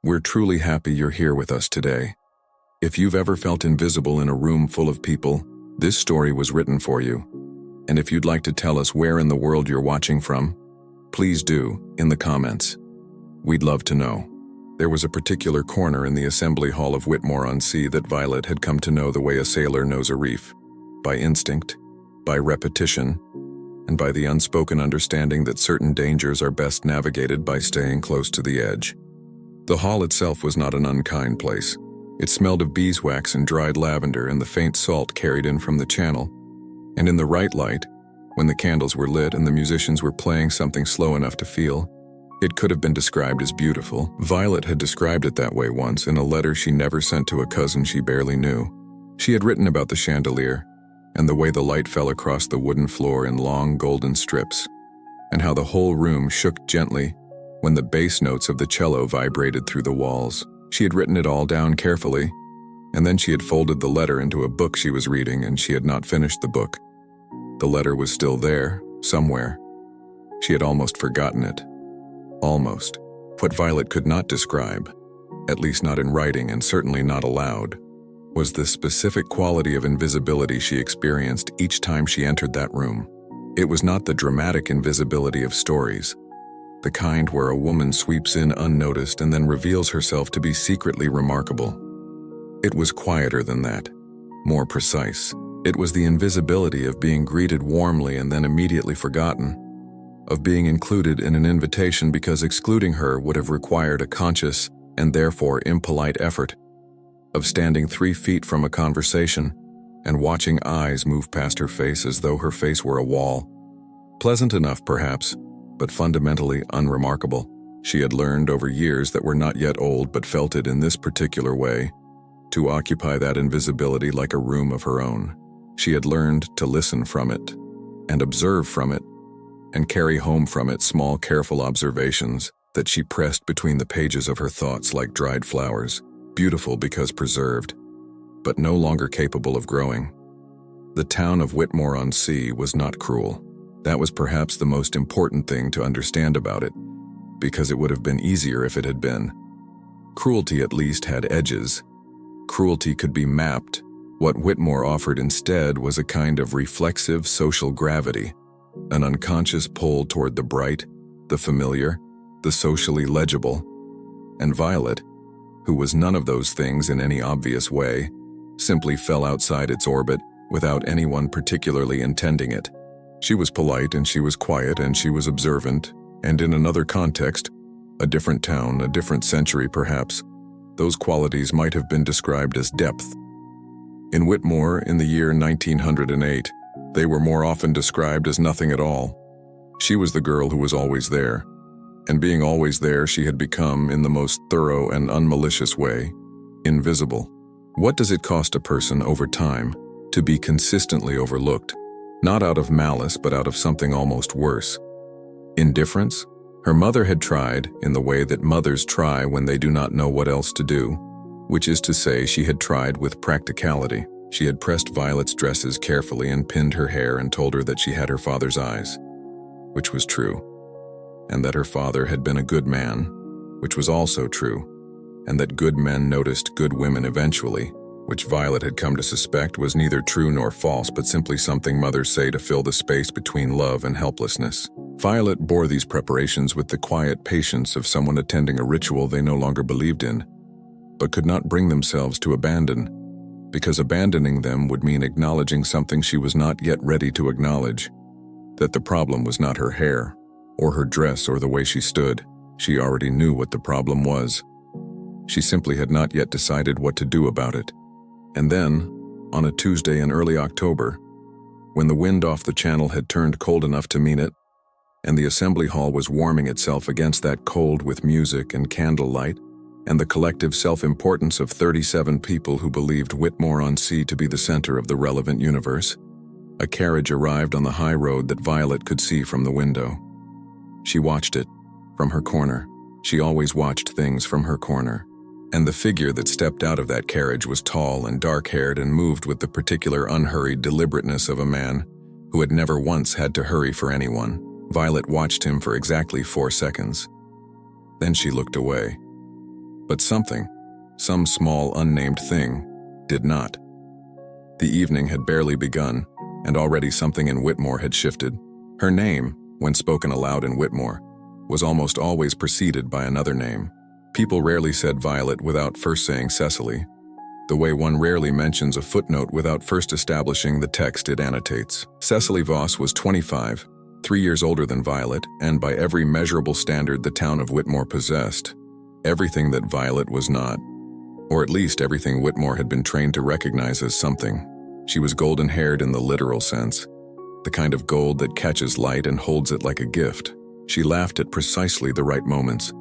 We're truly happy you're here with us today. If you've ever felt invisible in a room full of people, this story was written for you. And if you'd like to tell us where in the world you're watching from, please do, in the comments. We'd love to know. There was a particular corner in the assembly hall of Whitmore-on-Sea that Violet had come to know the way a sailor knows a reef, by instinct, by repetition, and by the unspoken understanding that certain dangers are best navigated by staying close to the edge. The hall itself was not an unkind place. It smelled of beeswax and dried lavender and the faint salt carried in from the channel. And in the right light, when the candles were lit and the musicians were playing something slow enough to feel, it could have been described as beautiful. Violet had described it that way once in a letter she never sent to a cousin she barely knew. She had written about the chandelier, and the way the light fell across the wooden floor in long golden strips, and how the whole room shook gently when the bass notes of the cello vibrated through the walls. She had written it all down carefully, and then she had folded the letter into a book she was reading, and she had not finished the book. The letter was still there, somewhere. She had almost forgotten it. Almost. What Violet could not describe, at least not in writing and certainly not aloud, was the specific quality of invisibility she experienced each time she entered that room. It was not the dramatic invisibility of stories, the kind where a woman sweeps in unnoticed and then reveals herself to be secretly remarkable. It was quieter than that, more precise. It was the invisibility of being greeted warmly and then immediately forgotten, of being included in an invitation because excluding her would have required a conscious and therefore impolite effort, of standing 3 feet from a conversation and watching eyes move past her face as though her face were a wall. Pleasant enough, perhaps, but fundamentally unremarkable. She had learned over years that were not yet old but felt it in this particular way, to occupy that invisibility like a room of her own. She had learned to listen from it, and observe from it, and carry home from it small careful observations that she pressed between the pages of her thoughts like dried flowers, beautiful because preserved, but no longer capable of growing. The town of Whitmore-on-Sea was not cruel. That was perhaps the most important thing to understand about it, because it would have been easier if it had been. Cruelty at least had edges. Cruelty could be mapped. What Whitmore offered instead was a kind of reflexive social gravity, an unconscious pull toward the bright, the familiar, the socially legible. And Violet, who was none of those things in any obvious way, simply fell outside its orbit without anyone particularly intending it. She was polite and she was quiet and she was observant, and in another context, a different town, a different century perhaps, those qualities might have been described as depth. In Whitmore, in the year 1908, they were more often described as nothing at all. She was the girl who was always there, and being always there she had become, in the most thorough and unmalicious way, invisible. What does it cost a person over time to be consistently overlooked? Not out of malice, but out of something almost worse. Indifference? Her mother had tried in the way that mothers try when they do not know what else to do, which is to say she had tried with practicality. She had pressed Violet's dresses carefully and pinned her hair and told her that she had her father's eyes, which was true, and that her father had been a good man, which was also true, and that good men noticed good women eventually, which Violet had come to suspect was neither true nor false but simply something mothers say to fill the space between love and helplessness. Violet bore these preparations with the quiet patience of someone attending a ritual they no longer believed in, but could not bring themselves to abandon, because abandoning them would mean acknowledging something she was not yet ready to acknowledge, that the problem was not her hair, or her dress, or the way she stood. She already knew what the problem was. She simply had not yet decided what to do about it. And then, on a Tuesday in early October, when the wind off the channel had turned cold enough to mean it, and the assembly hall was warming itself against that cold with music and candlelight, and the collective self-importance of 37 people who believed Whitmore-on-Sea to be the center of the relevant universe, a carriage arrived on the high road that Violet could see from the window. She watched it, from her corner. She always watched things from her corner. And the figure that stepped out of that carriage was tall and dark-haired and moved with the particular unhurried deliberateness of a man who had never once had to hurry for anyone. Violet watched him for exactly 4 seconds. Then she looked away. But something, some small unnamed thing, did not. The evening had barely begun, and already something in Whitmore had shifted. Her name, when spoken aloud in Whitmore, was almost always preceded by another name. People rarely said Violet without first saying Cecily, the way one rarely mentions a footnote without first establishing the text it annotates. Cecily Voss was 25, 3 years older than Violet, and by every measurable standard the town of Whitmore possessed, everything that Violet was not, or at least everything Whitmore had been trained to recognize as something. She was golden-haired in the literal sense, the kind of gold that catches light and holds it like a gift. She laughed at precisely the right moments.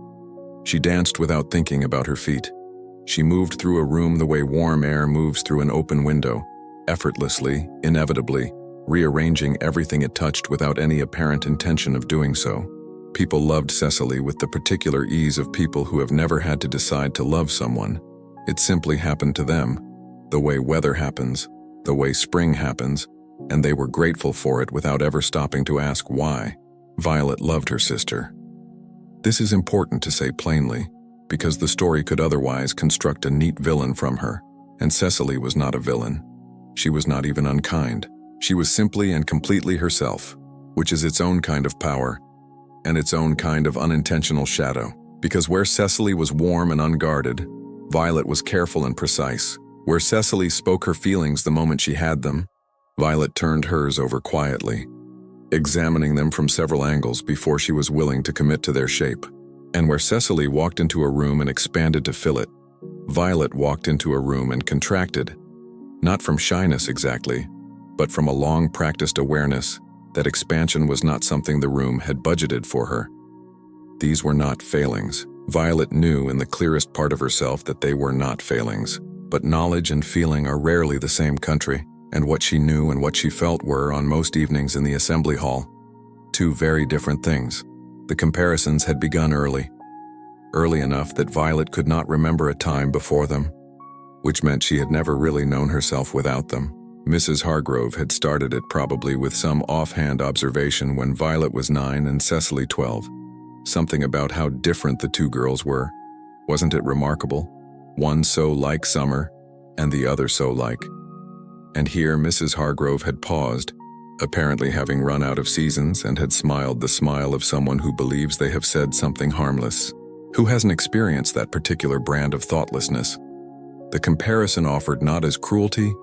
She danced without thinking about her feet. She moved through a room the way warm air moves through an open window, effortlessly, inevitably, rearranging everything it touched without any apparent intention of doing so. People loved Cecily with the particular ease of people who have never had to decide to love someone. It simply happened to them, the way weather happens, the way spring happens, and they were grateful for it without ever stopping to ask why. Violet loved her sister. This is important to say plainly, because the story could otherwise construct a neat villain from her, and Cecily was not a villain. She was not even unkind. She was simply and completely herself, which is its own kind of power, and its own kind of unintentional shadow. Because where Cecily was warm and unguarded, Violet was careful and precise. Where Cecily spoke her feelings the moment she had them, Violet turned hers over quietly, examining them from several angles before she was willing to commit to their shape. And where Cecily walked into a room and expanded to fill it, Violet walked into a room and contracted, not from shyness exactly, but from a long-practiced awareness that expansion was not something the room had budgeted for her. These were not failings. Violet knew in the clearest part of herself that they were not failings, but knowledge and feeling are rarely the same country, and what she knew and what she felt were, on most evenings in the assembly hall, two very different things. The comparisons had begun early enough that Violet could not remember a time before them, which meant she had never really known herself without them. Mrs. Hargrove had started it probably with some offhand observation when Violet was 9 and Cecily 12. Something about how different the two girls were. Wasn't it remarkable? One so like summer, and the other so like. And here Mrs. Hargrove had paused, apparently having run out of seasons, and had smiled the smile of someone who believes they have said something harmless, who hasn't experienced that particular brand of thoughtlessness. The comparison offered not as cruelty,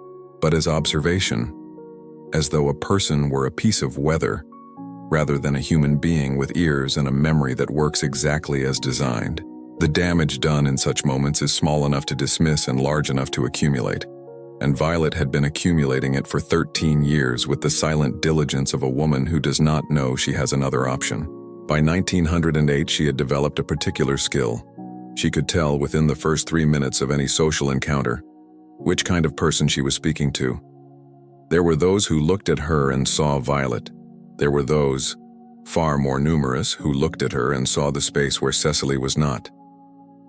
but as observation, as though a person were a piece of weather, rather than a human being with ears and a memory that works exactly as designed. The damage done in such moments is small enough to dismiss and large enough to accumulate. And Violet had been accumulating it for 13 years with the silent diligence of a woman who does not know she has another option. By 1908, she had developed a particular skill. She could tell within the first 3 minutes of any social encounter which kind of person she was speaking to. There were those who looked at her and saw Violet. There were those, far more numerous, who looked at her and saw the space where Cecily was not.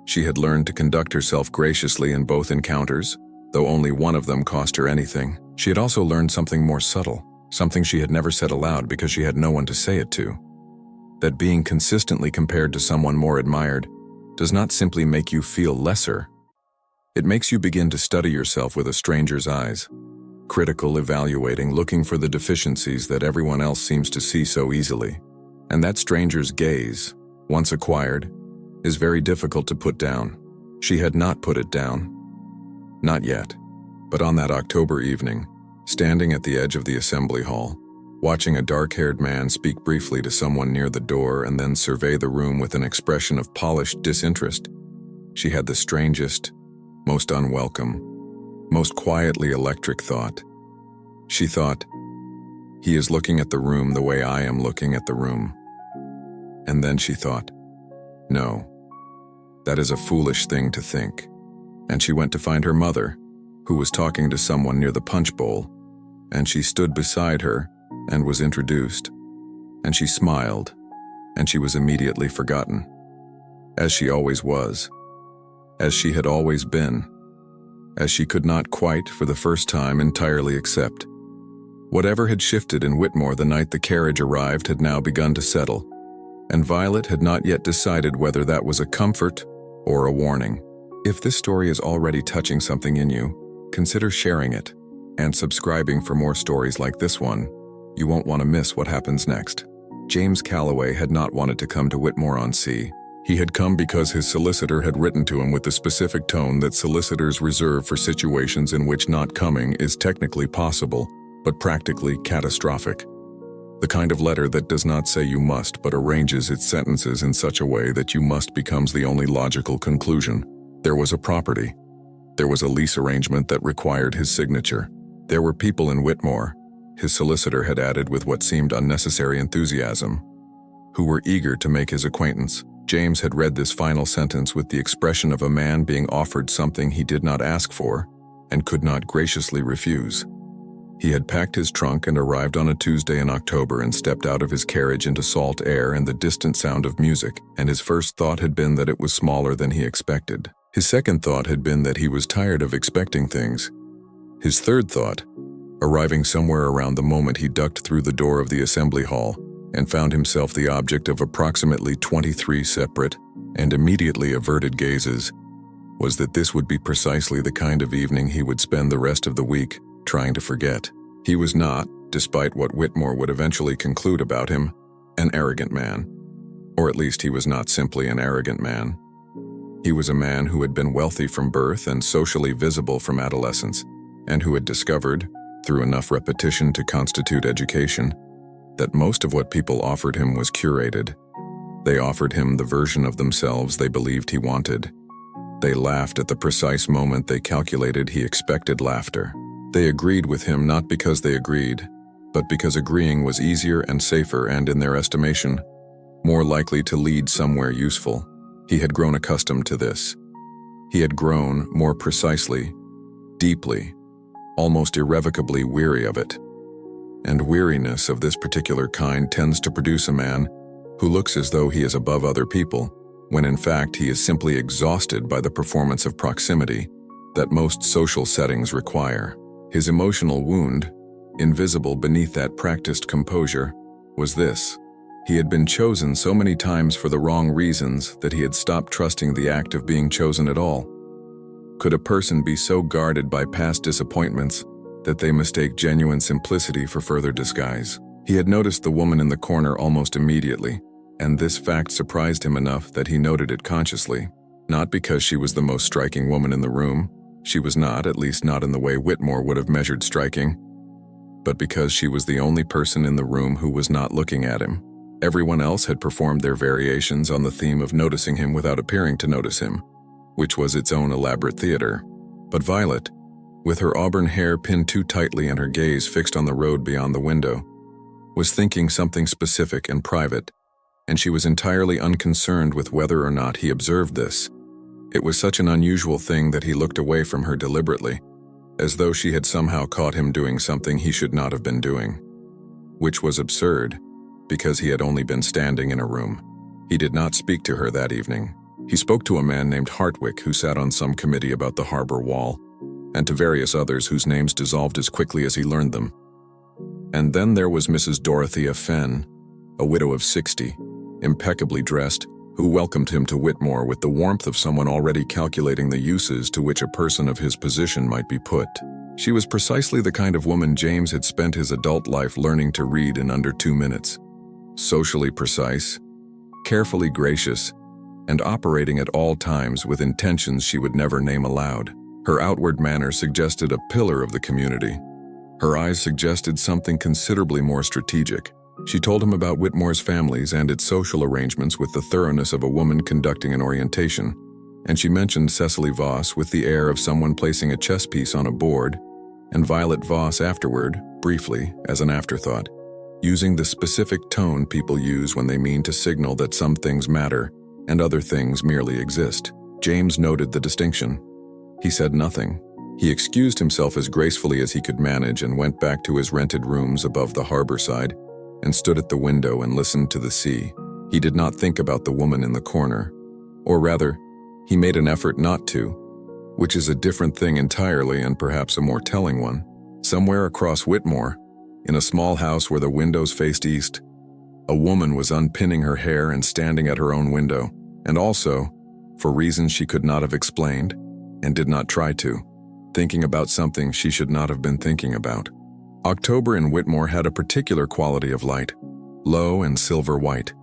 She had learned to conduct herself graciously in both encounters, though only one of them cost her anything. She had also learned something more subtle, something she had never said aloud because she had no one to say it to. That being consistently compared to someone more admired does not simply make you feel lesser. It makes you begin to study yourself with a stranger's eyes, critical, evaluating, looking for the deficiencies that everyone else seems to see so easily. And that stranger's gaze, once acquired, is very difficult to put down. She had not put it down. Not yet. But on that October evening, standing at the edge of the assembly hall, watching a dark-haired man speak briefly to someone near the door and then survey the room with an expression of polished disinterest, she had the strangest, most unwelcome, most quietly electric thought. She thought, "He is looking at the room the way I am looking at the room." And then she thought, "No, that is a foolish thing to think." And she went to find her mother, who was talking to someone near the punch bowl, and she stood beside her and was introduced, and she smiled, and she was immediately forgotten, as she always was, as she had always been, as she could not quite, for the first time, entirely accept. Whatever had shifted in Whitmore the night the carriage arrived had now begun to settle, and Violet had not yet decided whether that was a comfort or a or a warning. If this story is already touching something in you, consider sharing it and subscribing for more stories like this one. You won't want to miss what happens next. James Calloway had not wanted to come to Whitmore-on-Sea. He had come because his solicitor had written to him with the specific tone that solicitors reserve for situations in which not coming is technically possible, but practically catastrophic. The kind of letter that does not say you must, but arranges its sentences in such a way that you must becomes the only logical conclusion. There was a property. There was a lease arrangement that required his signature. There were people in Whitmore, his solicitor had added with what seemed unnecessary enthusiasm, who were eager to make his acquaintance. James had read this final sentence with the expression of a man being offered something he did not ask for and could not graciously refuse. He had packed his trunk and arrived on a Tuesday in October and stepped out of his carriage into salt air and the distant sound of music, and his first thought had been that it was smaller than he expected. His second thought had been that he was tired of expecting things. His third thought, arriving somewhere around the moment he ducked through the door of the assembly hall and found himself the object of approximately 23 separate and immediately averted gazes, was that this would be precisely the kind of evening he would spend the rest of the week trying to forget. He was not, despite what Whitmore would eventually conclude about him, an arrogant man. Or at least he was not simply an arrogant man. He was a man who had been wealthy from birth and socially visible from adolescence, and who had discovered, through enough repetition to constitute education, that most of what people offered him was curated. They offered him the version of themselves they believed he wanted. They laughed at the precise moment they calculated he expected laughter. They agreed with him not because they agreed, but because agreeing was easier and safer and, in their estimation, more likely to lead somewhere useful. He had grown accustomed to this. He had grown, more precisely, deeply, almost irrevocably weary of it. And weariness of this particular kind tends to produce a man who looks as though he is above other people, when in fact he is simply exhausted by the performance of proximity that most social settings require. His emotional wound, invisible beneath that practiced composure, was this. He had been chosen so many times for the wrong reasons that he had stopped trusting the act of being chosen at all. Could a person be so guarded by past disappointments that they mistake genuine simplicity for further disguise? He had noticed the woman in the corner almost immediately, and this fact surprised him enough that he noted it consciously. Not because she was the most striking woman in the room. She was not, at least not in the way Whitmore would have measured striking, but because she was the only person in the room who was not looking at him. Everyone else had performed their variations on the theme of noticing him without appearing to notice him, which was its own elaborate theater. But Violet, with her auburn hair pinned too tightly and her gaze fixed on the road beyond the window, was thinking something specific and private, and she was entirely unconcerned with whether or not he observed this. It was such an unusual thing that he looked away from her deliberately, as though she had somehow caught him doing something he should not have been doing. Which was absurd, because he had only been standing in a room. He did not speak to her that evening. He spoke to a man named Hartwick who sat on some committee about the harbor wall, and to various others whose names dissolved as quickly as he learned them. And then there was Mrs. Dorothea Fenn, a widow of 60, impeccably dressed, who welcomed him to Whitmore with the warmth of someone already calculating the uses to which a person of his position might be put. She was precisely the kind of woman James had spent his adult life learning to read in under 2 minutes. Socially precise, carefully gracious, and operating at all times with intentions she would never name aloud. Her outward manner suggested a pillar of the community. Her eyes suggested something considerably more strategic. She told him about Whitmore's families and its social arrangements with the thoroughness of a woman conducting an orientation, and she mentioned Cecily Voss with the air of someone placing a chess piece on a board, and Violet Voss afterward, briefly, as an afterthought, using the specific tone people use when they mean to signal that some things matter and other things merely exist. James noted the distinction. He said nothing. He excused himself as gracefully as he could manage and went back to his rented rooms above the harbor side and stood at the window and listened to the sea. He did not think about the woman in the corner, or rather, he made an effort not to, which is a different thing entirely and perhaps a more telling one. Somewhere across Whitmore, in a small house where the windows faced east, a woman was unpinning her hair and standing at her own window, and also, for reasons she could not have explained and did not try to, thinking about something she should not have been thinking about. October in Whitmore had a particular quality of light, low and silver white,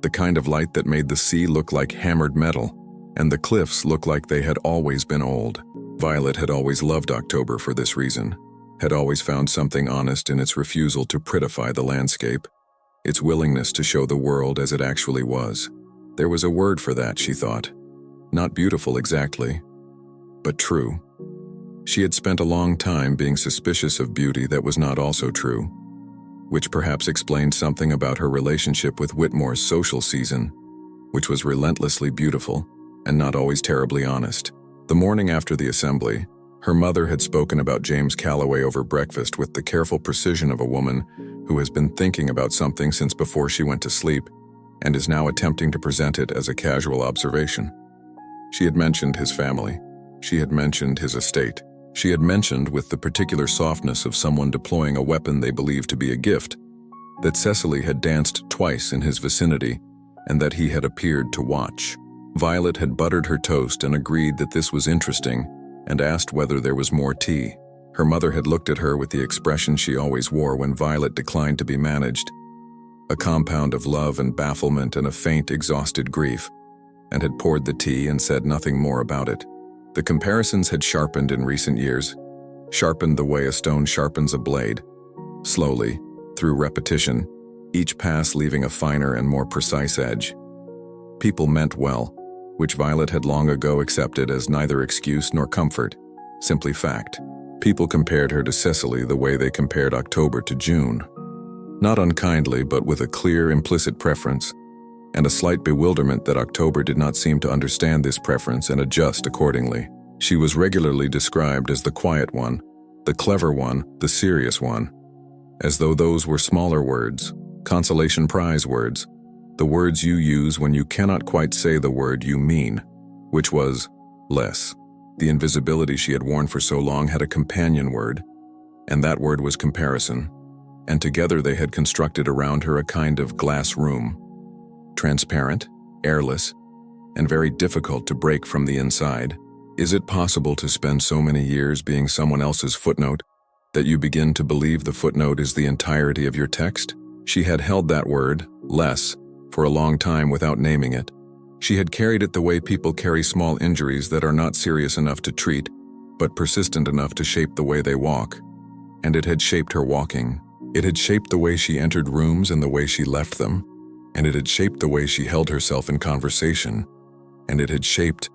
the kind of light that made the sea look like hammered metal and the cliffs look like they had always been old. Violet had always loved October for this reason, had always found something honest in its refusal to prettify the landscape, its willingness to show the world as it actually was. There was a word for that, she thought. Not beautiful exactly, but true. She had spent a long time being suspicious of beauty that was not also true, which perhaps explained something about her relationship with Whitmore's social season, which was relentlessly beautiful and not always terribly honest. The morning after the assembly, her mother had spoken about James Calloway over breakfast with the careful precision of a woman who has been thinking about something since before she went to sleep and is now attempting to present it as a casual observation. She had mentioned his family. She had mentioned his estate. She had mentioned, with the particular softness of someone deploying a weapon they believed to be a gift, that Cecily had danced twice in his vicinity and that he had appeared to watch. Violet had buttered her toast and agreed that this was interesting and asked whether there was more tea. Her mother had looked at her with the expression she always wore when Violet declined to be managed, a compound of love and bafflement and a faint, exhausted grief, and had poured the tea and said nothing more about it. The comparisons had sharpened in recent years, sharpened the way a stone sharpens a blade, slowly, through repetition, each pass leaving a finer and more precise edge. People meant well, which Violet had long ago accepted as neither excuse nor comfort, simply fact. People compared her to Cecily the way they compared October to June. Not unkindly, but with a clear, implicit preference, and a slight bewilderment that October did not seem to understand this preference and adjust accordingly. She was regularly described as the quiet one, the clever one, the serious one, as though those were smaller words, consolation prize words, the words you use when you cannot quite say the word you mean, which was less. The invisibility she had worn for so long had a companion word, and that word was comparison, and together they had constructed around her a kind of glass room, transparent, airless, and very difficult to break from the inside. Is it possible to spend so many years being someone else's footnote that you begin to believe the footnote is the entirety of your text? She had held that word, less, for a long time without naming it. She had carried it the way people carry small injuries that are not serious enough to treat, but persistent enough to shape the way they walk. And it had shaped her walking. It had shaped the way she entered rooms and the way she left them. And it had shaped the way she held herself in conversation. And it had shaped,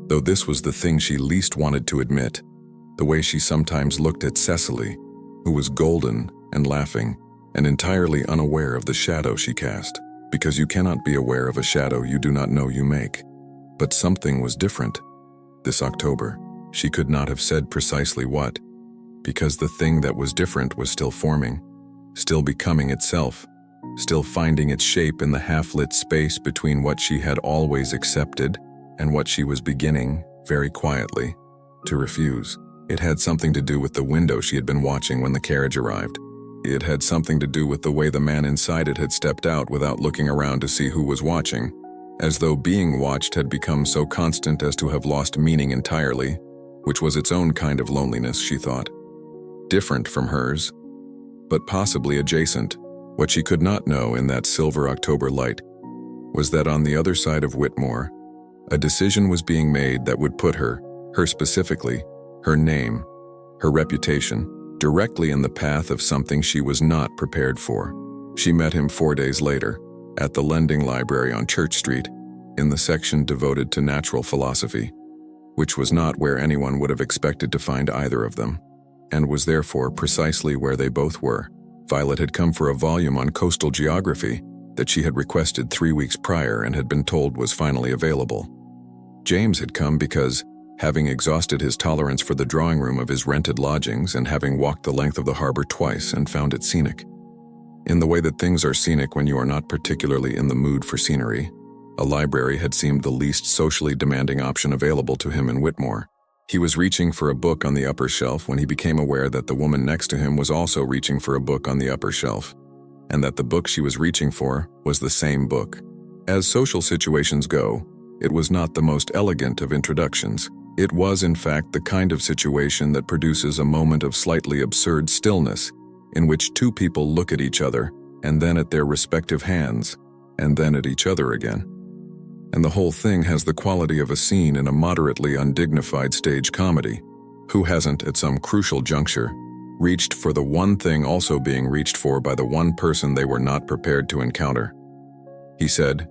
though this was the thing she least wanted to admit, the way she sometimes looked at Cecily, who was golden and laughing and entirely unaware of the shadow she cast. Because you cannot be aware of a shadow you do not know you make. But something was different this October. She could not have said precisely what, because the thing that was different was still forming, still becoming itself, still finding its shape in the half-lit space between what she had always accepted and what she was beginning, very quietly, to refuse. It had something to do with the window she had been watching when the carriage arrived. It had something to do with the way the man inside it had stepped out without looking around to see who was watching, as though being watched had become so constant as to have lost meaning entirely, which was its own kind of loneliness, she thought. Different from hers, but possibly adjacent. What she could not know in that silver October light was that on the other side of Whitmore, a decision was being made that would put her specifically, her name, her reputation, directly in the path of something she was not prepared for. She met him 4 days later, at the lending library on Church Street, in the section devoted to natural philosophy, which was not where anyone would have expected to find either of them, and was therefore precisely where they both were. Violet had come for a volume on coastal geography that she had requested 3 weeks prior and had been told was finally available. James had come because, having exhausted his tolerance for the drawing room of his rented lodgings and having walked the length of the harbor twice and found it scenic. In the way that things are scenic when you are not particularly in the mood for scenery, a library had seemed the least socially demanding option available to him in Whitmore. He was reaching for a book on the upper shelf when he became aware that the woman next to him was also reaching for a book on the upper shelf, and that the book she was reaching for was the same book. As social situations go, It was not the most elegant of introductions. It was, in fact, the kind of situation that produces a moment of slightly absurd stillness, in which two people look at each other, and then at their respective hands, and then at each other again. And the whole thing has the quality of a scene in a moderately undignified stage comedy. Who hasn't, at some crucial juncture, reached for the one thing also being reached for by the one person they were not prepared to encounter? He said.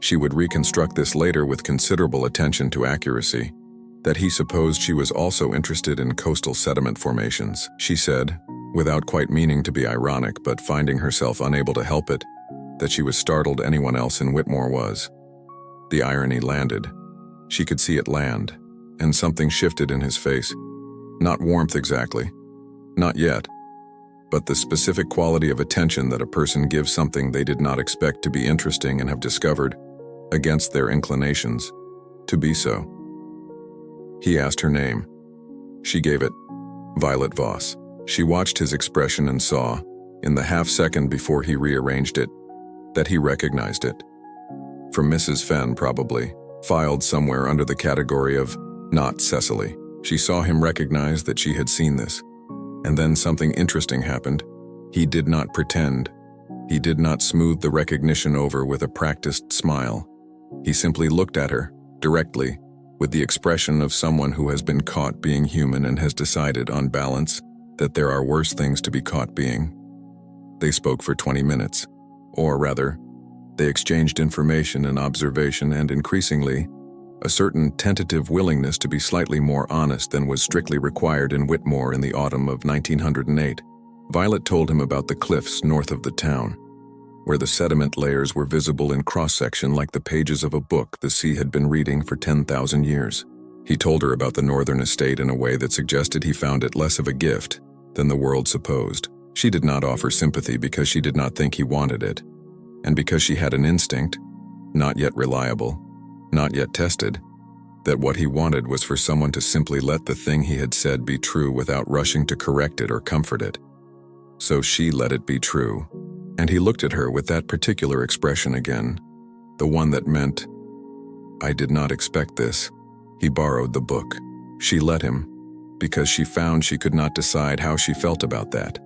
She would reconstruct this later with considerable attention to accuracy, that he supposed she was also interested in coastal sediment formations. She said, without quite meaning to be ironic but finding herself unable to help it, that she was startled anyone else in Whitmore was. The irony landed. She could see it land, and something shifted in his face. Not warmth exactly. Not yet. But the specific quality of attention that a person gives something they did not expect to be interesting and have discovered, against their inclinations, to be so. He asked her name. She gave it. Violet Voss. She watched his expression and saw, in the half-second before he rearranged it, that he recognized it. From Mrs. Fenn, probably, filed somewhere under the category of not Cecily. She saw him recognize that she had seen this. And then something interesting happened. He did not pretend. He did not smooth the recognition over with a practiced smile. He simply looked at her, directly, with the expression of someone who has been caught being human and has decided, on balance, that there are worse things to be caught being. They spoke for 20 minutes. Or rather, they exchanged information and observation and, increasingly, a certain tentative willingness to be slightly more honest than was strictly required in Whitmore in the autumn of 1908. Violet told him about the cliffs north of the town, where the sediment layers were visible in cross-section like the pages of a book the sea had been reading for 10,000 years. He told her about the northern estate in a way that suggested he found it less of a gift than the world supposed. She did not offer sympathy because she did not think he wanted it, and because she had an instinct, not yet reliable, not yet tested, that what he wanted was for someone to simply let the thing he had said be true without rushing to correct it or comfort it. So she let it be true, and he looked at her with that particular expression again, the one that meant, "I did not expect this." He borrowed the book. She let him, because she found she could not decide how she felt about that,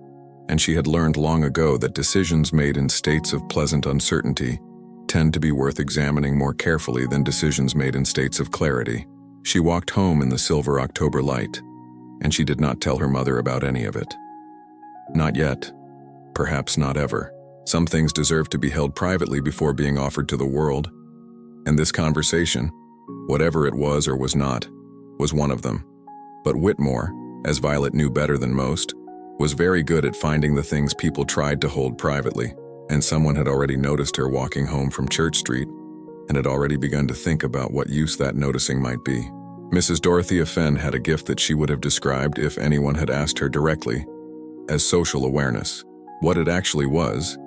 and she had learned long ago that decisions made in states of pleasant uncertainty tend to be worth examining more carefully than decisions made in states of clarity. She walked home in the silver October light, and she did not tell her mother about any of it. Not yet. Perhaps not ever. Some things deserve to be held privately before being offered to the world, and this conversation, whatever it was or was not, was one of them. But Whitmore, as Violet knew better than most, was very good at finding the things people tried to hold privately, and someone had already noticed her walking home from Church Street and had already begun to think about what use that noticing might be. Mrs. Dorothea Fenn had a gift that she would have described, if anyone had asked her directly, as social awareness. What it actually was,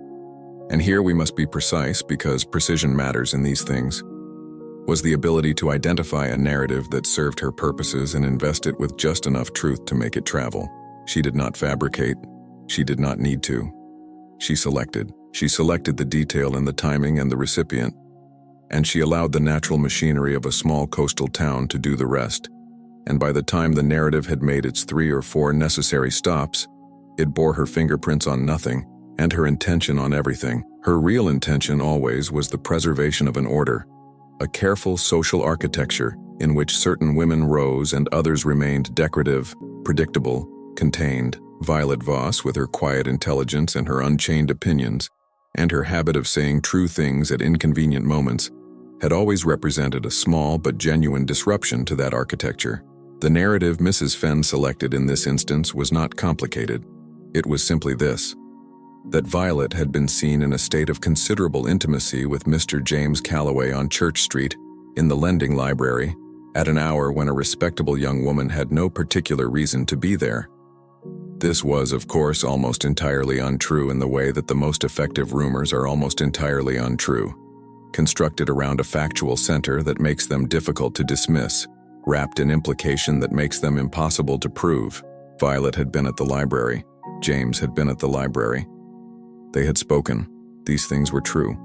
and here we must be precise because precision matters in these things, was the ability to identify a narrative that served her purposes and invest it with just enough truth to make it travel. She did not fabricate. She did not need to. She selected. She selected the detail and the timing and the recipient, and she allowed the natural machinery of a small coastal town to do the rest. And by the time the narrative had made its 3 or 4 necessary stops, it bore her fingerprints on nothing and her intention on everything. Her real intention always was the preservation of an order, a careful social architecture in which certain women rose and others remained decorative, predictable, contained. Violet Voss, with her quiet intelligence and her unchained opinions, and her habit of saying true things at inconvenient moments, had always represented a small but genuine disruption to that architecture. The narrative Mrs. Fenn selected in this instance was not complicated. It was simply this: that Violet had been seen in a state of considerable intimacy with Mr. James Calloway on Church Street, in the lending library, at an hour when a respectable young woman had no particular reason to be there. This was, of course, almost entirely untrue in the way that the most effective rumors are almost entirely untrue, constructed around a factual center that makes them difficult to dismiss, wrapped in implication that makes them impossible to prove. Violet had been at the library. James had been at the library. They had spoken. These things were true.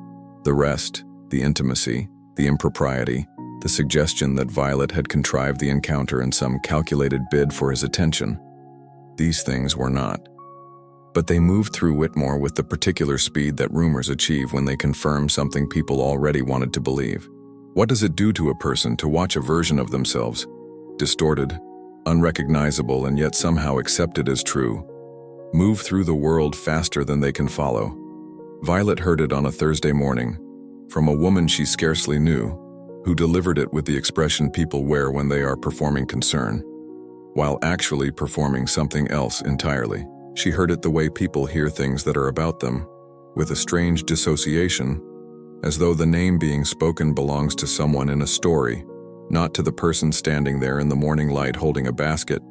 The rest, the intimacy, the impropriety, the suggestion that Violet had contrived the encounter in some calculated bid for his attention. These things were not. But they moved through Whitmore with the particular speed that rumors achieve when they confirm something people already wanted to believe. What does it do to a person to watch a version of themselves, distorted, unrecognizable, and yet somehow accepted as true, move through the world faster than they can follow? Violet heard it on a Thursday morning, from a woman she scarcely knew, who delivered it with the expression people wear when they are performing concern, while actually performing something else entirely. She heard it the way people hear things that are about them, with a strange dissociation, as though the name being spoken belongs to someone in a story, not to the person standing there in the morning light holding a basket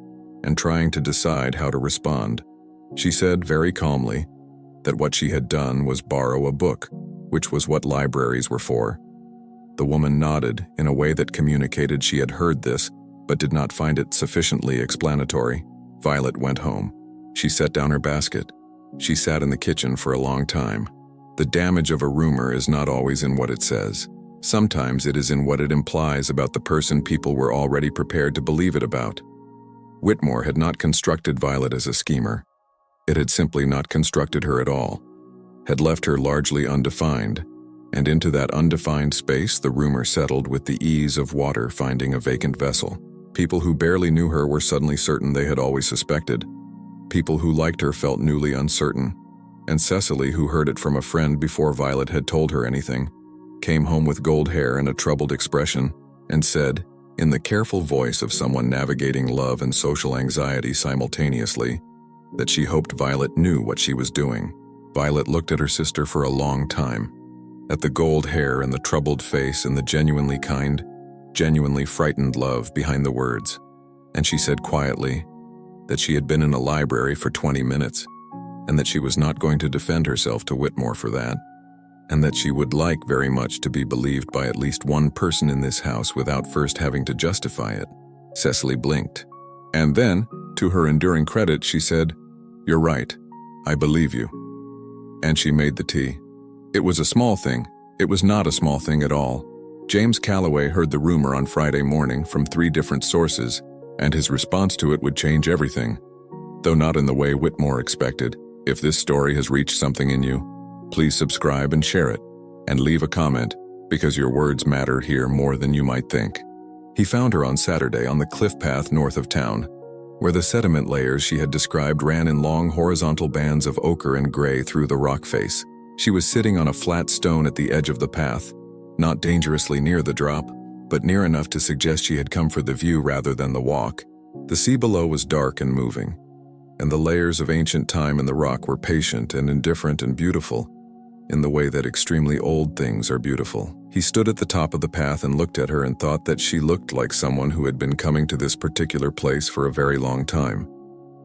and trying to decide how to respond. She said very calmly that what she had done was borrow a book, which was what libraries were for. The woman nodded in a way that communicated she had heard this, but did not find it sufficiently explanatory. Violet went home. She set down her basket. She sat in the kitchen for a long time. The damage of a rumor is not always in what it says. Sometimes it is in what it implies about the person people were already prepared to believe it about. Whitmore had not constructed Violet as a schemer. It had simply not constructed her at all, had left her largely undefined, and into that undefined space the rumor settled with the ease of water finding a vacant vessel. People who barely knew her were suddenly certain they had always suspected. People who liked her felt newly uncertain, and Cecily, who heard it from a friend before Violet had told her anything, came home with gold hair and a troubled expression, and said, in the careful voice of someone navigating love and social anxiety simultaneously, that she hoped Violet knew what she was doing. Violet looked at her sister for a long time, at the gold hair and the troubled face and the genuinely kind, genuinely frightened love behind the words, and she said quietly that she had been in a library for 20 minutes, and that she was not going to defend herself to Whitmore for that, and that she would like very much to be believed by at least one person in this house without first having to justify it. Cecily blinked, and then, to her enduring credit, she said, "You're right, I believe you." And she made the tea. It was a small thing. It was not a small thing at all. James Calloway heard the rumor on Friday morning from 3 different sources, and his response to it would change everything, though not in the way Whitmore expected. If this story has reached something in you, please subscribe and share it, and leave a comment, because your words matter here more than you might think. He found her on Saturday on the cliff path north of town, where the sediment layers she had described ran in long horizontal bands of ochre and gray through the rock face. She was sitting on a flat stone at the edge of the path, not dangerously near the drop, but near enough to suggest she had come for the view rather than the walk. The sea below was dark and moving, and the layers of ancient time in the rock were patient and indifferent and beautiful, in the way that extremely old things are beautiful. He stood at the top of the path and looked at her and thought that she looked like someone who had been coming to this particular place for a very long time,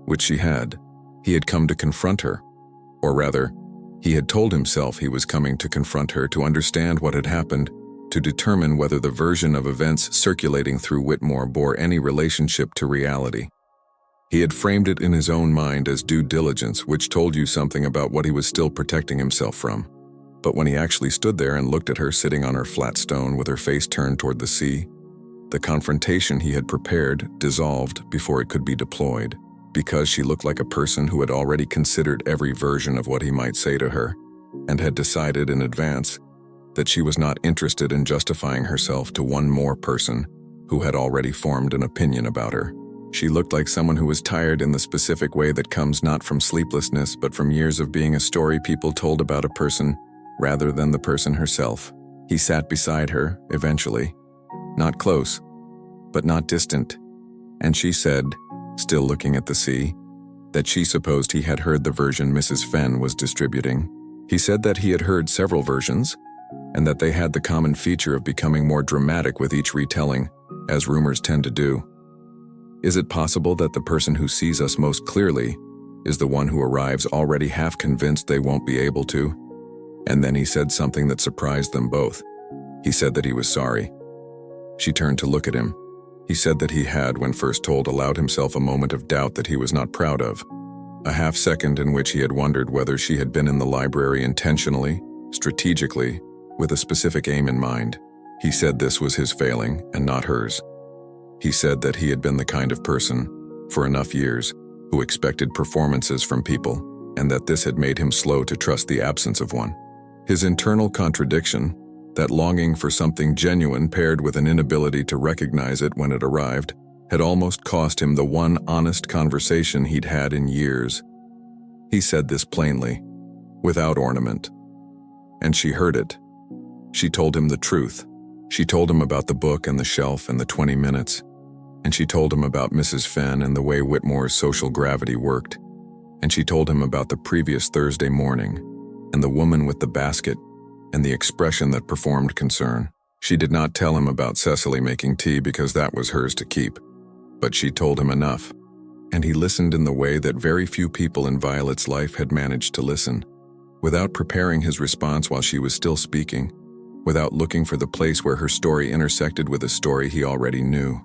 which she had. He had come to confront her, or rather, he had told himself he was coming to confront her to understand what had happened, to determine whether the version of events circulating through Whitmore bore any relationship to reality. He had framed it in his own mind as due diligence, which told you something about what he was still protecting himself from. But when he actually stood there and looked at her sitting on her flat stone with her face turned toward the sea, the confrontation he had prepared dissolved before it could be deployed, because she looked like a person who had already considered every version of what he might say to her, and had decided in advance that she was not interested in justifying herself to one more person who had already formed an opinion about her. She looked like someone who was tired in the specific way that comes not from sleeplessness but from years of being a story people told about a person rather than the person herself. He sat beside her, eventually, not close, but not distant, and she said, still looking at the sea, that she supposed he had heard the version Mrs. Fenn was distributing. He said that he had heard several versions, and that they had the common feature of becoming more dramatic with each retelling, as rumors tend to do. Is it possible that the person who sees us most clearly is the one who arrives already half convinced they won't be able to? And then he said something that surprised them both. He said that he was sorry. She turned to look at him. He said that he had, when first told, allowed himself a moment of doubt that he was not proud of. A half second in which he had wondered whether she had been in the library intentionally, strategically, with a specific aim in mind. He said this was his failing and not hers. He said that he had been the kind of person, for enough years, who expected performances from people, and that this had made him slow to trust the absence of one. His internal contradiction, that longing for something genuine paired with an inability to recognize it when it arrived, had almost cost him the one honest conversation he'd had in years. He said this plainly, without ornament. And she heard it. She told him the truth. She told him about the book and the shelf and the 20 minutes. And she told him about Mrs. Fenn and the way Whitmore's social gravity worked. And she told him about the previous Thursday morning, and the woman with the basket, and the expression that performed concern. She did not tell him about Cecily making tea because that was hers to keep. But she told him enough, and he listened in the way that very few people in Violet's life had managed to listen, without preparing his response while she was still speaking, without looking for the place where her story intersected with a story he already knew.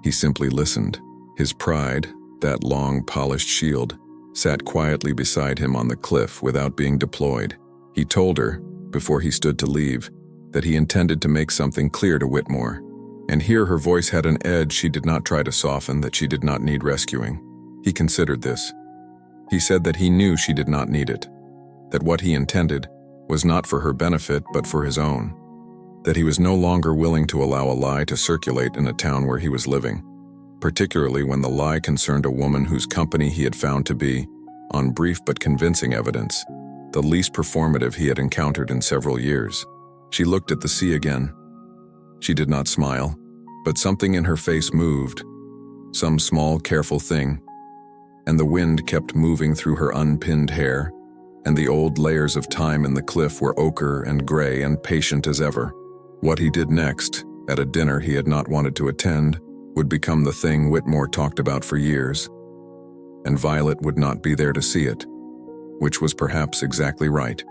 He simply listened. His pride, that long, polished shield, sat quietly beside him on the cliff without being deployed. He told her, before he stood to leave, that he intended to make something clear to Whitmore. And here her voice had an edge she did not try to soften, that she did not need rescuing. He considered this. He said that he knew she did not need it, that what he intended was not for her benefit but for his own, that he was no longer willing to allow a lie to circulate in a town where he was living, particularly when the lie concerned a woman whose company he had found to be, on brief but convincing evidence, the least performative he had encountered in several years. She looked at the sea again. She did not smile, but something in her face moved, some small, careful thing, and the wind kept moving through her unpinned hair, and the old layers of time in the cliff were ochre and gray and patient as ever. What he did next, at a dinner he had not wanted to attend, would become the thing Whitmore talked about for years, and Violet would not be there to see it, which was perhaps exactly right.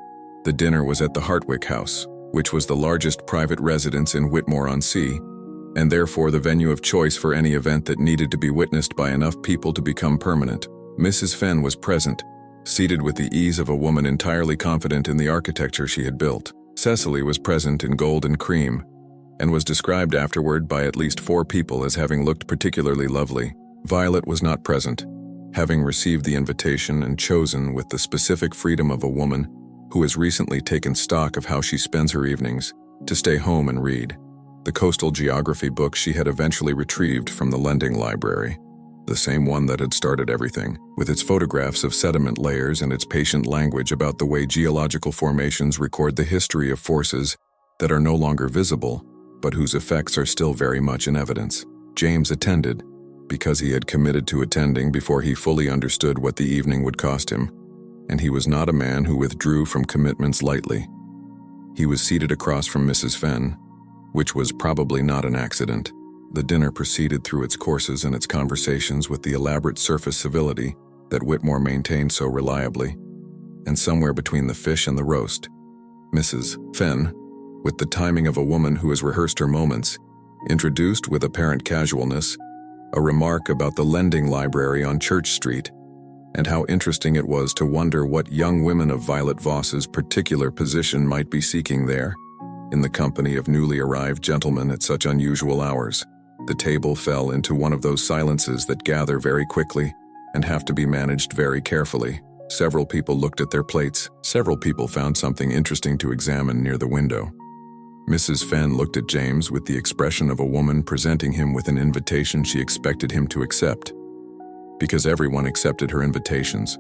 The dinner was at the Hartwick house, which was the largest private residence in Whitmore-on-Sea, and therefore the venue of choice for any event that needed to be witnessed by enough people to become permanent. Mrs. Fenn was present, seated with the ease of a woman entirely confident in the architecture she had built. Cecily was present in gold and cream, and was described afterward by at least 4 people as having looked particularly lovely. Violet was not present, having received the invitation and chosen with the specific freedom of a woman who has recently taken stock of how she spends her evenings, to stay home and read the coastal geography book she had eventually retrieved from the lending library, the same one that had started everything, with its photographs of sediment layers and its patient language about the way geological formations record the history of forces that are no longer visible, but whose effects are still very much in evidence. James attended, because he had committed to attending before he fully understood what the evening would cost him, and he was not a man who withdrew from commitments lightly. He was seated across from Mrs. Fenn, which was probably not an accident. The dinner proceeded through its courses and its conversations with the elaborate surface civility that Whitmore maintained so reliably, and somewhere between the fish and the roast, Mrs. Fenn, with the timing of a woman who has rehearsed her moments, introduced with apparent casualness a remark about the lending library on Church Street, and how interesting it was to wonder what young women of Violet Voss's particular position might be seeking there, in the company of newly arrived gentlemen at such unusual hours. The table fell into one of those silences that gather very quickly and have to be managed very carefully. Several people looked at their plates. Several people found something interesting to examine near the window. Mrs. Fenn looked at James with the expression of a woman presenting him with an invitation she expected him to accept, because everyone accepted her invitations,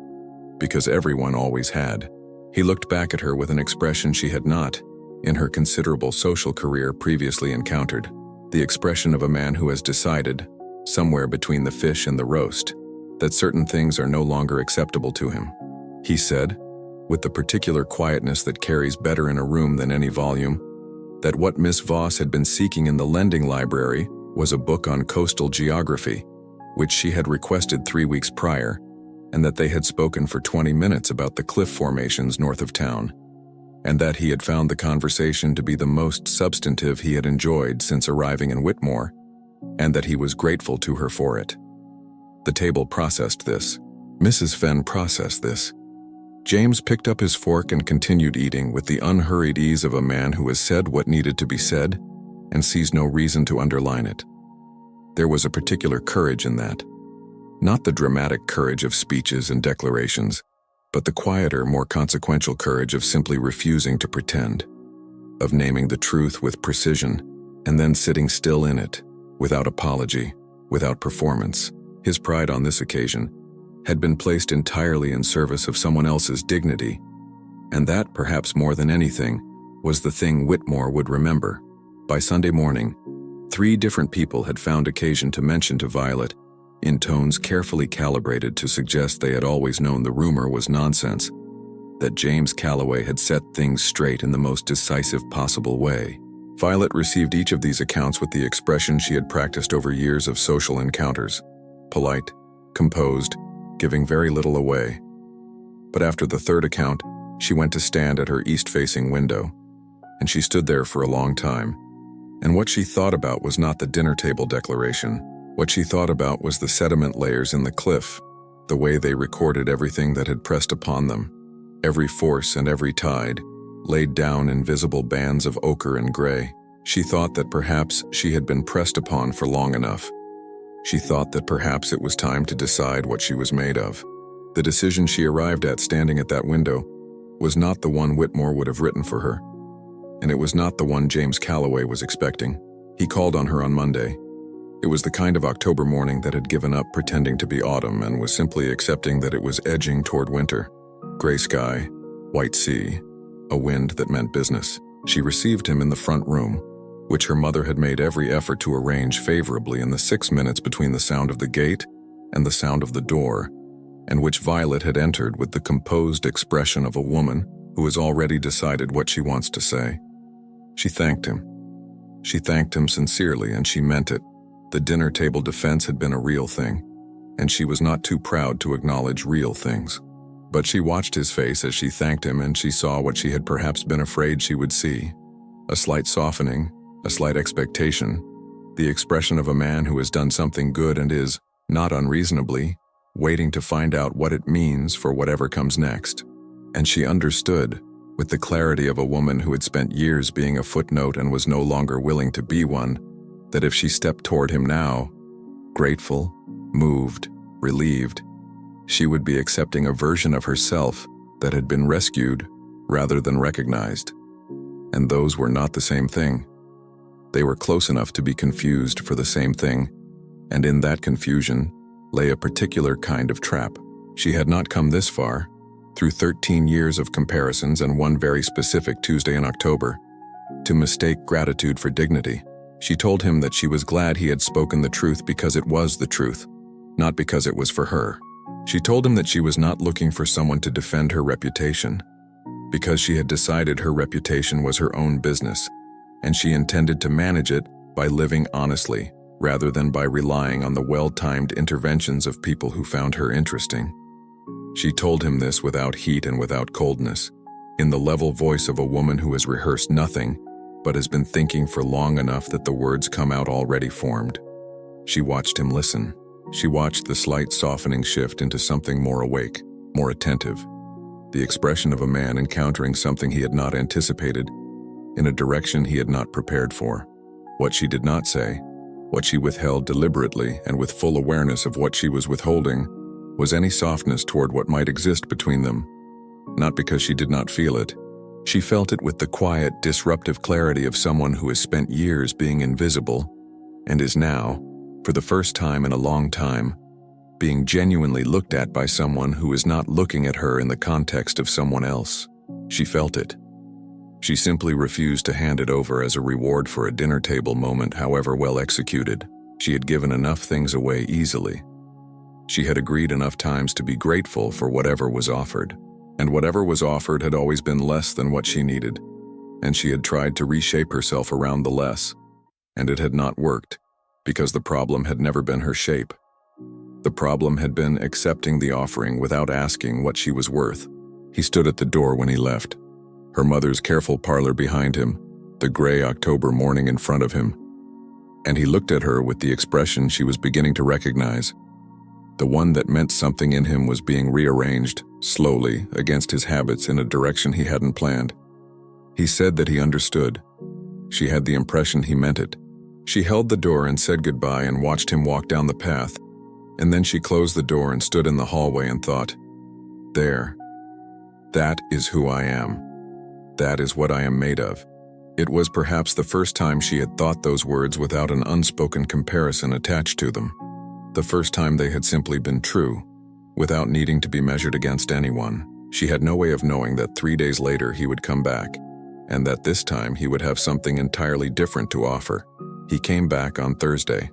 because everyone always had. He looked back at her with an expression she had not, in her considerable social career, previously encountered, the expression of a man who has decided, somewhere between the fish and the roast, that certain things are no longer acceptable to him. He said, with the particular quietness that carries better in a room than any volume, that what Miss Voss had been seeking in the lending library was a book on coastal geography, which she had requested 3 weeks prior, and that they had spoken for 20 minutes about the cliff formations north of town, and that he had found the conversation to be the most substantive he had enjoyed since arriving in Whitmore, and that he was grateful to her for it. The table processed this. Mrs. Fenn processed this. James picked up his fork and continued eating with the unhurried ease of a man who has said what needed to be said and sees no reason to underline it. There was a particular courage in that. Not the dramatic courage of speeches and declarations, but the quieter, more consequential courage of simply refusing to pretend, of naming the truth with precision, and then sitting still in it, without apology, without performance. His pride on this occasion had been placed entirely in service of someone else's dignity, and that, perhaps more than anything, was the thing Whitmore would remember. By Sunday morning, 3 different people had found occasion to mention to Violet, in tones carefully calibrated to suggest they had always known the rumor was nonsense, that James Calloway had set things straight in the most decisive possible way. Violet received each of these accounts with the expression she had practiced over years of social encounters: polite, composed, giving very little away. But after the 3rd account, she went to stand at her east-facing window, and she stood there for a long time. And what she thought about was not the dinner table declaration. What she thought about was the sediment layers in the cliff, the way they recorded everything that had pressed upon them. Every force and every tide laid down invisible bands of ochre and gray. She thought that perhaps she had been pressed upon for long enough. She thought that perhaps it was time to decide what she was made of. The decision she arrived at standing at that window was not the one Whitmore would have written for her, and it was not the one James Calloway was expecting. He called on her on Monday. It was the kind of October morning that had given up pretending to be autumn and was simply accepting that it was edging toward winter. Gray sky, white sea, a wind that meant business. She received him in the front room, which her mother had made every effort to arrange favorably in the 6 minutes between the sound of the gate and the sound of the door, and which Violet had entered with the composed expression of a woman who has already decided what she wants to say. She thanked him. She thanked him sincerely, and she meant it. The dinner table defense had been a real thing, and she was not too proud to acknowledge real things. But she watched his face as she thanked him, and she saw what she had perhaps been afraid she would see: a slight softening, a slight expectation, the expression of a man who has done something good and is, not unreasonably, waiting to find out what it means for whatever comes next. And she understood, with the clarity of a woman who had spent years being a footnote and was no longer willing to be one, that if she stepped toward him now, grateful, moved, relieved, she would be accepting a version of herself that had been rescued rather than recognized. And those were not the same thing. They were close enough to be confused for the same thing, and in that confusion lay a particular kind of trap. She had not come this far, through 13 years of comparisons and one very specific Tuesday in October, to mistake gratitude for dignity. She told him that she was glad he had spoken the truth because it was the truth, not because it was for her. She told him that she was not looking for someone to defend her reputation, because she had decided her reputation was her own business, and she intended to manage it by living honestly, rather than by relying on the well-timed interventions of people who found her interesting. She told him this without heat and without coldness, in the level voice of a woman who has rehearsed nothing, but has been thinking for long enough that the words come out already formed. She watched him listen. She watched the slight softening shift into something more awake, more attentive, the expression of a man encountering something he had not anticipated, in a direction he had not prepared for. What she did not say, what she withheld deliberately and with full awareness of what she was withholding, was any softness toward what might exist between them. Not because she did not feel it. She felt it with the quiet, disruptive clarity of someone who has spent years being invisible and is now, for the first time in a long time, being genuinely looked at by someone who is not looking at her in the context of someone else. She felt it. She simply refused to hand it over as a reward for a dinner table moment, however well executed. She had given enough things away easily. She had agreed enough times to be grateful for whatever was offered, and whatever was offered had always been less than what she needed, and she had tried to reshape herself around the less, and it had not worked, because the problem had never been her shape. The problem had been accepting the offering without asking what she was worth. He stood at the door when he left, her mother's careful parlor behind him, the gray October morning in front of him, and he looked at her with the expression she was beginning to recognize. The one that meant something in him was being rearranged, slowly, against his habits in a direction he hadn't planned. He said that he understood, She had the impression he meant it. She held the door and said goodbye and watched him walk down the path, and then she closed the door and stood in the hallway and thought, "There. That is who I am. That is what I am made of." It was perhaps the first time she had thought those words without an unspoken comparison attached to them. The first time they had simply been true, without needing to be measured against anyone. She had no way of knowing that 3 days later he would come back, and that this time he would have something entirely different to offer. He came back on Thursday.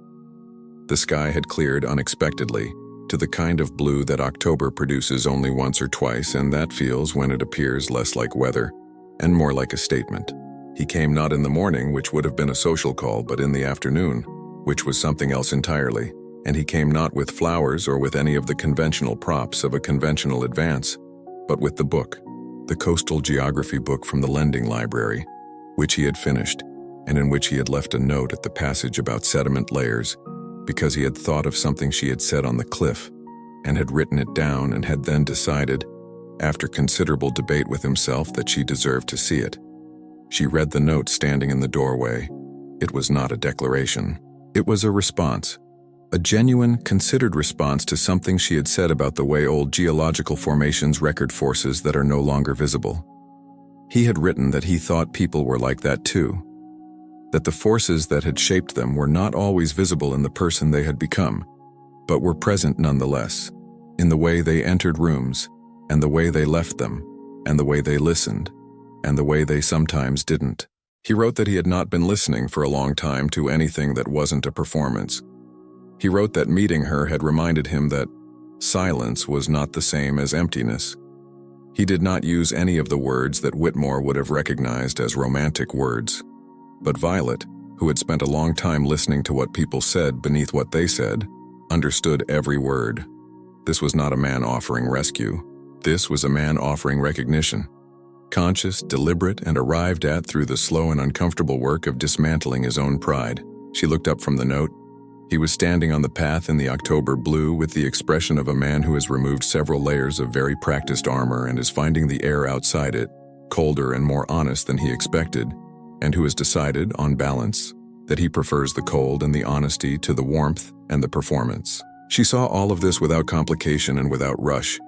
The sky had cleared unexpectedly, to the kind of blue that October produces only once or twice, and that feels, when it appears, less like weather, and more like a statement. He came not in the morning, which would have been a social call, but in the afternoon, which was something else entirely. And he came not with flowers or with any of the conventional props of a conventional advance, but with the book, the coastal geography book from the lending library, which he had finished, and in which he had left a note at the passage about sediment layers, because he had thought of something she had said on the cliff, and had written it down, and had then decided, after considerable debate with himself, that she deserved to see it. She read the note standing in the doorway. It was not a declaration. It was a response. A genuine, considered response to something she had said about the way old geological formations record forces that are no longer visible. He had written that he thought people were like that too, that the forces that had shaped them were not always visible in the person they had become, but were present nonetheless, in the way they entered rooms, and the way they left them, and the way they listened, and the way they sometimes didn't. He wrote that he had not been listening for a long time to anything that wasn't a performance. He wrote that meeting her had reminded him that silence was not the same as emptiness. He did not use any of the words that Whitmore would have recognized as romantic words. But Violet, who had spent a long time listening to what people said beneath what they said, understood every word. This was not a man offering rescue. This was a man offering recognition. Conscious, deliberate, and arrived at through the slow and uncomfortable work of dismantling his own pride. She looked up from the note. He was standing on the path in the October blue with the expression of a man who has removed several layers of very practiced armor and is finding the air outside it colder and more honest than he expected, and who has decided, on balance, that he prefers the cold and the honesty to the warmth and the performance. She saw all of this without complication and without rush.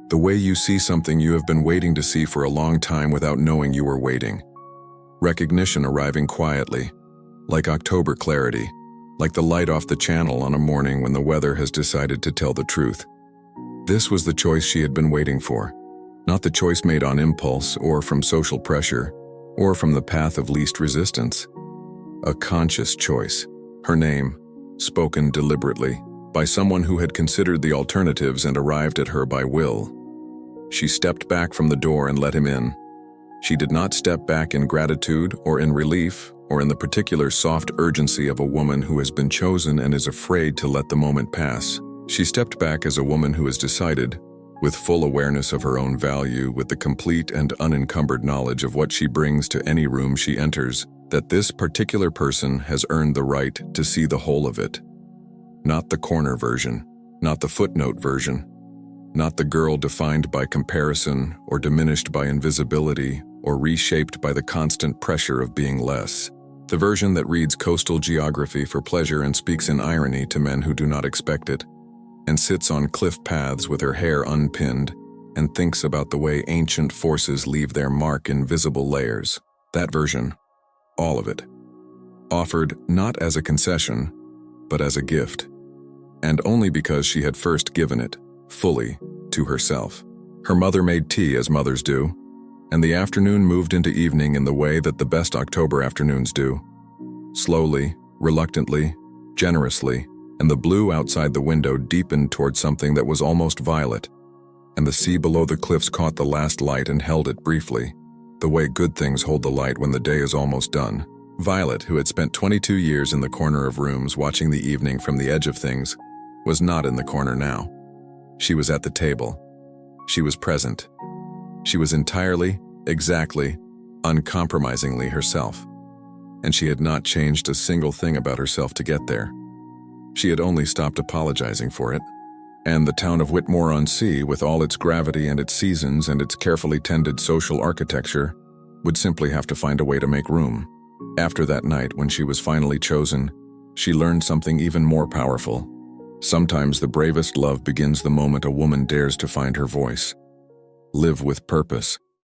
The way you see something you have been waiting to see for a long time without knowing you were waiting. Recognition arriving quietly, like October clarity, like the light off the channel on a morning when the weather has decided to tell the truth. This was the choice she had been waiting for, not the choice made on impulse or from social pressure, or from the path of least resistance. A conscious choice. Her name, spoken deliberately, by someone who had considered the alternatives and arrived at her by will. She stepped back from the door and let him in. She did not step back in gratitude or in relief or in the particular soft urgency of a woman who has been chosen and is afraid to let the moment pass. She stepped back as a woman who has decided, with full awareness of her own value, with the complete and unencumbered knowledge of what she brings to any room she enters, that this particular person has earned the right to see the whole of it. Not the corner version, not the footnote version, not the girl defined by comparison or diminished by invisibility or reshaped by the constant pressure of being less. The version that reads coastal geography for pleasure and speaks in irony to men who do not expect it, and sits on cliff paths with her hair unpinned, and thinks about the way ancient forces leave their mark in visible layers. That version, all of it, offered not as a concession, but as a gift, and only because she had first given it, fully, to herself. Her mother made tea as mothers do, and the afternoon moved into evening in the way that the best October afternoons do. Slowly, reluctantly, generously, and the blue outside the window deepened toward something that was almost violet, and the sea below the cliffs caught the last light and held it briefly, the way good things hold the light when the day is almost done. Violet, who had spent 22 years in the corner of rooms watching the evening from the edge of things, was not in the corner now. She was at the table. She was present. She was entirely, exactly, uncompromisingly herself. And she had not changed a single thing about herself to get there. She had only stopped apologizing for it. And the town of Whitmore-on-Sea, with all its gravity and its seasons and its carefully tended social architecture, would simply have to find a way to make room. After that night, when she was finally chosen, she learned something even more powerful. Sometimes the bravest love begins the moment a woman dares to find her voice. Live with purpose.